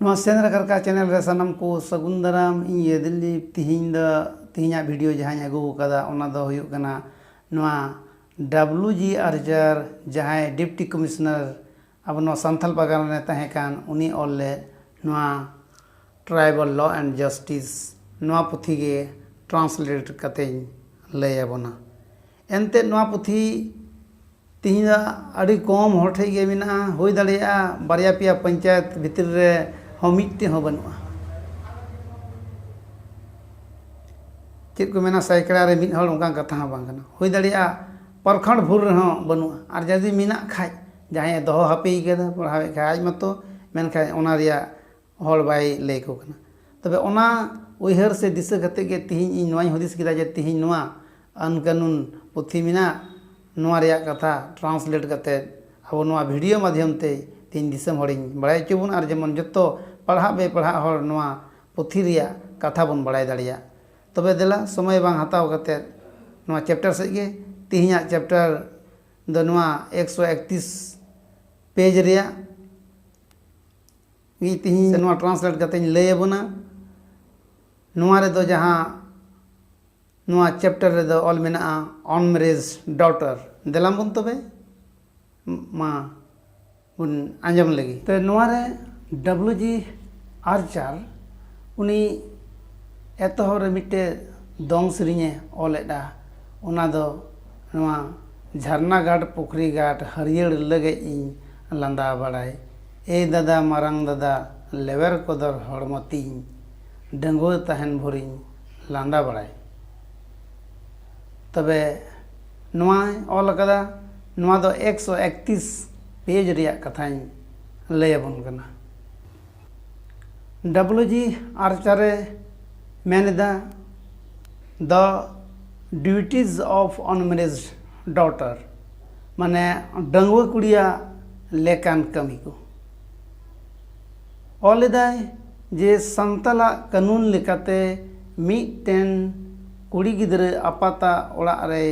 सेंद्रा करका channel रे सानम को सगुन दाराम इन दिल्ली तिहिना वीडियो जहां अगू कदा ओना दो हुयुग कना नोआ WG आर्चर जहां डिप्टी कमिश्नर अब नो संथाल बागान ने तहे कान उनी ओले नोआ ट्राइबल लॉ एंड जस्टिस नोआ पुथी गे ट्रांसलेट कते लय अबोना एनते नोआ पुथी तिहिना अड़ी कम हर ठे गे मिना होय दाड़िया बारिया पिया पंचायत भितर रे मिट्टे हो बनुआ चेक को मेना सैकड़ा रे मिद हर उनका कथा बांग कना होय दाड़िया परखंड भूर रहो बनुआ और जदि मिना खाय जहां दोहो हापे गेदा पढ़ावे खाय मतो मेन खाय ओना रिया हर बाय लय को कना तबे ओना उयहर से दिशा कते गे तिहिन इन नोई हदिस किदा जे तिहिन नोआ अन कानून पुथी मिना नोआ रिया कथा ट्रांसलेट कते अब नोआ वीडियो माध्यम ते तीन दिसम हरिन बड़ाय चबुन और जेमन जत्तो पढ़ा बे पढ़ा हर नोआ पुथी रिया कथा बन बड़ाय दाड़िया तबे देला समय बांग हताव कते नोआ चैप्टर से गे तिहिना चैप्टर द नोआ 131 पेज रिया वी तिहिन से नोआ ट्रांसलेट कते लय अबोना नोआ रे दो जहां नोआ चैप्टर रे दो ऑल मेना ऑन मैरिज डॉटर देलाम बन तबे मा उन आंजम लगी तो नोआ रे WG आर्चर उनी एतहर मिट्टे दोंग सेरिंगे ओलेदा ओना दो नोआ झरना घाट पुखरी घाट हरियर लगे इन लंदा बड़ाय ए दादा मारंग दादा लेवर कोदर हड़मती डंगो तहन भोरिन लांदा बड़ाय तबे नोआ ऑल कदा नोआ दो 131 पेज रिया कथाई लय अबन कना WG आर्चर मेनदा the duties of unmarried daughter माने डंगुआ कुड़िया लेकान कमी को ऑलेदाय जे संतला कानून लेकाते मिटेन कुड़ी गिद्रे आपाता ओड़ा रे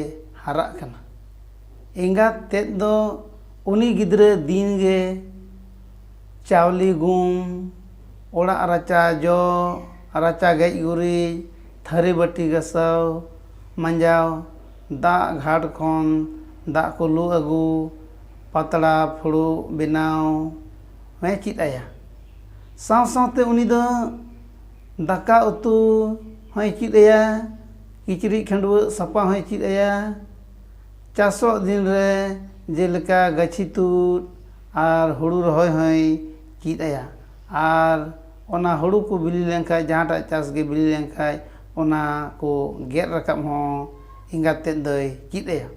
हारा कना एंगा तेद दो उनी गिद्रे दिन गे चावली गुम ओड़ा राचा जो राचा गज गुरी थारी बाटी गसाव मंजाव दा घाट खन दा को लू अगू पतड़ा फुड़ू बनाव मैं चित आया साव सावते उनी दो दाका उतु हय चित आया किचरी खंडुआ सपा हय चित आया चासो दिन रे जेलका गाछी तूद और हुड़ू रहोय हय चित आया और ओना हुड़ू को बिली लेंखाय जहाटा चास गे बिली लेंखाय ओना को गेर रकम हो इंगाते दय चित आया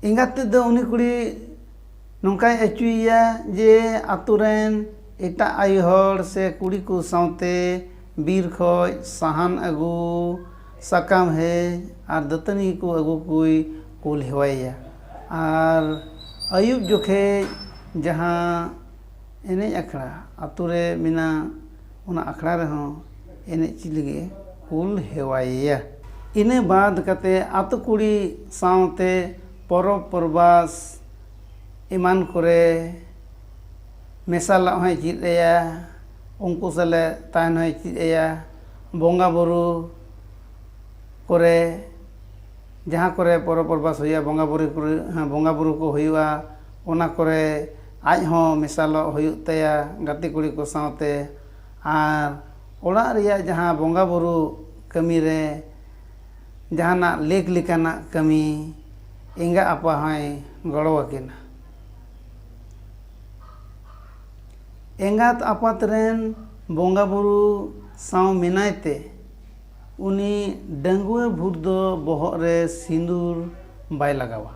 इंगाते दो उनी कुड़ी नोंकाय अचुइया जे आतुरेन एटा आयु हर से कुड़ी को सावते बीर खय साहान अगू साकाम है और दतनी को अगू कोई कुल हेवाया और अयुब जोखे जहां एने अखड़ा आतुरे मिना उना अखड़ा रहो एने चिलगे कुल हेवाया इने बाद कते आतु कुड़ी सावते परब परबास इमान करे मेसाला हय चिदया उनको सले तान हय चिदया बोंगा बुरु करे जहाँ करे परब परबास होया बोंगा बुरु करे बोंगा बुरु को होयुआ ओना करे आज हो मेसालो होयुग तया गाते कुड़ी को सावते आर ओड़ा रिया जहाँ बोंगा बुरु कमी रे जहाना लेक लेकाना कमी इंगा आपा हय गड़ो अकिना एंगात आपात रेन बोंगा बुरु साव मिनायते उनी डंगुए भूत दो बोहग रे सिंदूर बाय लगावा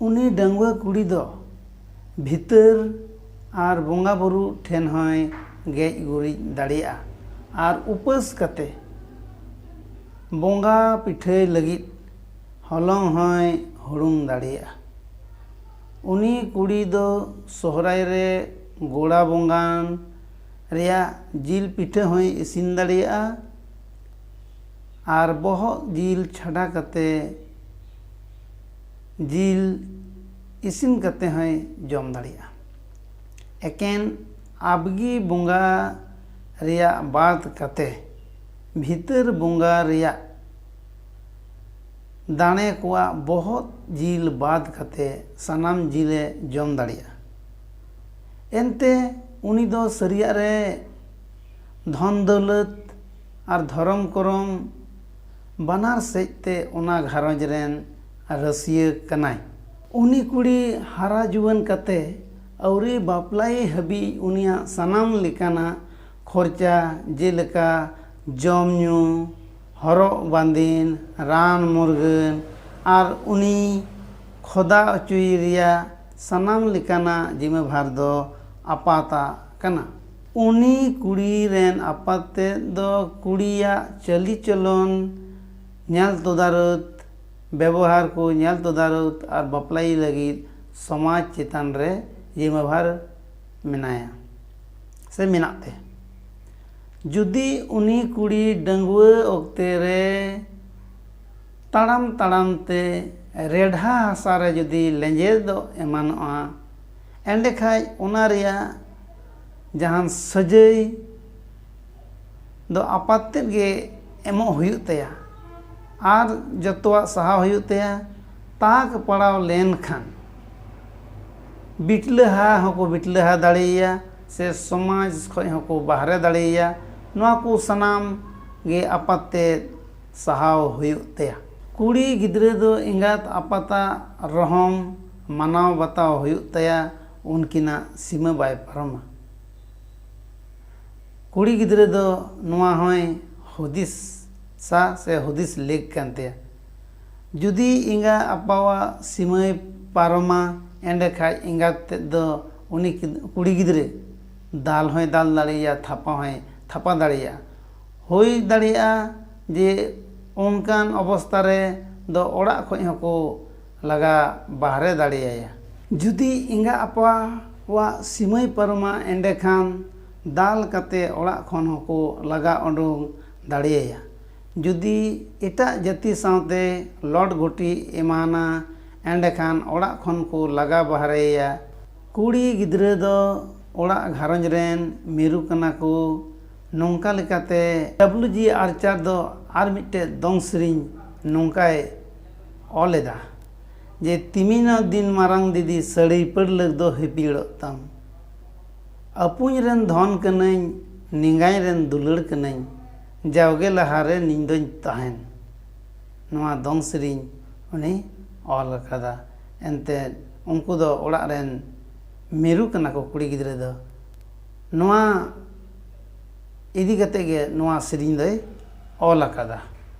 उनी डंगुए कुड़ी दो भीतर और बोंगा बुरु ठेन हय गेज गुरी दाड़िया और उपास कते बोंगा पिठे लगित हलंग हय हुड़ुंग दाड़िया उनी कुड़ी दो सोहराय रे गोड़ा बोंगान रिया जिल पिठे हय इसिन दाड़िया और बोहग जिल छाड़ा कते जिल इसिन कते हय जम दाड़िया ᱮᱠᱮᱱ ᱟᱵᱜᱤ ᱵᱚᱸᱜᱟ ᱨᱮᱭᱟᱜ ᱵᱟᱫ ᱠᱟᱛᱮ ᱵᱷᱤᱛᱟᱹᱨ ᱵᱚᱸᱜᱟ ᱨᱮᱭᱟᱜ ᱫᱟᱲᱮ ᱠᱚᱣᱟᱜ ᱵᱚᱦᱚᱜ ᱡᱤᱞ ᱵᱟᱫ ᱠᱟᱛᱮ ᱥᱟᱱᱟᱢ ᱡᱤᱞᱮ ᱡᱚᱢ ᱫᱟᱲᱮᱭᱟᱜᱼᱟ। ᱮᱱᱛᱮ ᱩᱱᱤ ᱫᱚ ᱥᱟᱹᱨᱤᱭᱟᱜ ᱨᱮ ᱫᱷᱚᱱ ᱫᱟᱹᱞᱟᱹᱛ ᱟᱨ ᱫᱷᱚᱨᱚᱢ ᱠᱚᱨᱚᱢ ᱵᱟᱱᱟᱨ ᱥᱮᱫ ᱛᱮ ᱚᱱᱟ ᱜᱷᱟᱨᱚᱸᱡᱽ ᱨᱮᱱ ᱨᱟᱹᱥᱤᱭᱟᱹ ᱠᱟᱱᱟᱭ। ᱩᱱᱤ ᱠᱩᱲᱤ ᱦᱟᱨᱟ ᱡᱩᱣᱟᱹᱱ ᱠᱟᱛᱮ ᱟᱹᱣᱨᱤ ᱵᱟᱯᱞᱟᱭᱮ ᱦᱟᱹᱵᱤᱡ ᱩᱱᱤᱭᱟᱜ ᱥᱟᱱᱟᱢ ᱞᱮᱠᱟᱱᱟᱜ ᱠᱷᱚᱨᱪᱟ ᱡᱮᱞᱮᱠᱟ ᱡᱚᱢ ᱧᱩ, ᱦᱚᱨᱚᱜ ᱵᱟᱸᱫᱮᱱ, ᱨᱟᱱ ᱢᱩᱨᱜᱟᱹᱱ ᱟᱨ ᱩᱱᱤ ᱠᱷᱚᱫᱟ ᱚᱪᱚᱭ ᱨᱮᱭᱟᱜ ᱥᱟᱱᱟᱢ ᱞᱮᱠᱟᱱᱟᱜ ᱡᱤᱢᱟᱹ ᱵᱷᱟᱨ ᱫᱚ ᱟᱯᱟᱛᱟᱜ ᱠᱟᱱᱟ। ᱩᱱᱤ ᱠᱩᱲᱤ ᱨᱮᱱ ᱟᱯᱟᱛ ᱛᱮᱫ ᱫᱚ ᱠᱩᱲᱤᱭᱟᱜ ᱪᱟᱹᱞᱤ ᱪᱚᱞᱚᱱ ᱧᱮᱞ ᱛᱚᱫᱟᱨᱚᱛ, ᱵᱮᱵᱚᱦᱟᱨ ᱠᱚ ᱧᱮᱞ ᱛᱚᱫᱟᱨᱚᱛ ᱟᱨ ᱵᱟᱯᱞᱟᱭᱮ ᱞᱟᱹᱜᱤᱫ ᱥᱚᱢᱟᱡᱽ ᱪᱮᱛᱟᱱ ᱨᱮ ᱡᱤᱢᱟᱹ ᱵᱷᱟᱨ ᱢᱮᱱᱟᱭᱟ ᱥᱮ ᱢᱮᱱᱟᱜ ᱛᱟᱭᱟ। ᱡᱩᱫᱤ ᱩᱱᱤ ᱠᱩᱲᱤ ᱰᱟᱺᱜᱩᱣᱟᱹ ᱚᱠᱛᱮ ᱨᱮ ᱛᱟᱲᱟᱢ ᱛᱟᱲᱟᱢ te ᱨᱮᱰᱷᱟ ᱦᱟᱥᱟ ᱨᱮ ᱡᱩᱫᱤ ᱞᱮᱸᱡᱮᱫᱚᱜ ᱮᱢᱟᱱᱚᱜᱼᱟ ᱮᱸᱰᱮᱠᱷᱟᱡ ᱚᱱᱟ ᱨᱮᱭᱟᱜ ᱡᱟᱦᱟᱱ ᱥᱟᱹᱡᱟᱹᱭ ᱫᱚ ᱟᱯᱟᱛ ᱛᱮᱫ ᱜᱮ ᱮᱢᱚᱜ ᱦᱩᱭᱩᱜ ᱛᱟᱭᱟ ᱟᱨ ᱡᱚᱛᱚᱣᱟᱜ ᱥᱟᱦᱟᱣ ᱦᱩᱭᱩᱜ ᱛᱟᱭᱟ। ᱛᱟᱠ ᱯᱟᱲᱟᱣ ᱞᱮᱱᱠᱷᱟᱱ ᱵᱤᱴᱞᱟᱹᱦᱟ ᱦᱚᱸᱠᱚ ᱵᱤᱴᱞᱟᱹᱦᱟ ᱫᱟᱲᱮᱭᱟᱭᱟ ᱥᱮ ᱥᱚᱢᱟᱡᱽ ᱠᱷᱚᱡ ᱦᱚᱸᱠᱚ ᱵᱟᱦᱨᱮ ᱫᱟᱲᱮᱭᱟᱭᱟ। ᱱᱚᱣᱟ ᱠᱚ ᱥᱟᱱᱟᱢ ᱜᱮ ᱟᱯᱟᱛ ᱛᱮᱫ ᱥᱟᱦᱟᱣ ᱦᱩᱭᱩᱜ ᱛᱟᱭᱟ। ᱠᱩᱲᱤ ᱜᱤᱫᱽᱨᱟᱹ ᱫᱚ ᱮᱸᱜᱟᱛ ᱟᱯᱟᱛᱟᱜ ᱨᱚᱦᱚᱢ ᱢᱟᱱᱟᱣ ᱵᱟᱛᱟᱣ ᱦᱩᱭᱩᱜ ᱛᱟᱭᱟ, ᱩᱱᱠᱤᱱᱟᱜ ᱥᱤᱢᱟᱹ ᱵᱟᱭ ᱯᱟᱨᱚᱢᱟ। ᱠᱩᱲᱤ ᱜᱤᱫᱽᱨᱟᱹ ᱫᱚ ᱱᱚᱣᱟ ᱦᱚᱸᱭ ᱦᱩᱫᱤᱥᱟ ᱥᱮ ᱦᱩᱫᱤᱥ ᱞᱮᱠ ᱠᱟᱱ ᱛᱟᱭᱟ। ᱡᱩᱫᱤ ᱮᱸᱜᱟ ᱟᱯᱟᱣᱟᱜ ᱥᱤᱢᱟᱹᱭ ᱯᱟᱨᱚᱢᱟ ᱮᱸᱰᱮᱠᱷᱟᱡ ᱮᱸᱜᱟᱛ ᱛᱮᱫ ᱫᱚ ᱩᱱᱤ ᱠᱩᱲᱤ ᱜᱤᱫᱽᱨᱟᱹ ᱫᱟᱞ ᱦᱚᱸᱭ ᱫᱟᱞ ᱫᱟᱲᱮᱭᱟᱜᱼᱟ, ᱛᱷᱟᱯᱟ ᱦᱚᱸᱭ ᱛᱷᱟᱯᱟ ᱫᱟᱲᱮᱭᱟᱜᱼᱟ। ᱦᱩᱭ ᱫᱟᱲᱮᱭᱟᱜᱼᱟ ᱡᱮ ᱚᱱᱠᱟᱱ ᱚᱵᱚᱥᱛᱷᱟ ᱨᱮ ᱫᱚ ᱚᱲᱟᱜ ᱠᱷᱚᱡ ᱦᱚᱸᱠᱚ ᱞᱟᱜᱟ ᱵᱟᱦᱨᱮ ᱫᱟᱲᱮᱭᱟᱭᱟ। ᱡᱩᱫᱤ ᱮᱸᱜᱟ ᱟᱯᱟᱣᱟᱜ ᱥᱤᱢᱟᱹᱭ ᱯᱟᱨᱚᱢᱟ ᱮᱸᱰᱮᱠᱷᱟᱱ ᱫᱟᱞ ᱠᱟᱛᱮ ᱚᱲᱟᱜ ᱠᱷᱚᱱ ᱦᱚᱸᱠᱚ ᱞᱟᱜᱟ ᱩᱰᱩᱝ ᱫᱟᱲᱮᱭᱟᱭᱟ। ᱡᱩᱫि ᱮᱴᱟᱜ ᱡᱟᱹᱛᱤ ᱥᱟᱶᱛᱮ ᱞᱚᱴ ᱜᱷᱩᱴᱤ ᱮᱢᱟᱱᱟ ᱮᱸᱰᱮᱠᱷᱟन ᱚᱲᱟᱜ ᱠᱷᱚᱱ ko laga bahareya kuri gidre do orak gharonj ren miru kana ko nongka lekate WG Archer do ar mitte dong sering nongkai oleda je timina din marang didi sari perleg do hipilok tam apuny ren dhon kanai ningai ren dulur kanai jawge lahare nindoñ tahen noa dong sering uni ol kada ente unku do orak ren miru kana ko kuri gidre do noa idi kate ge noa sering doy ol akada।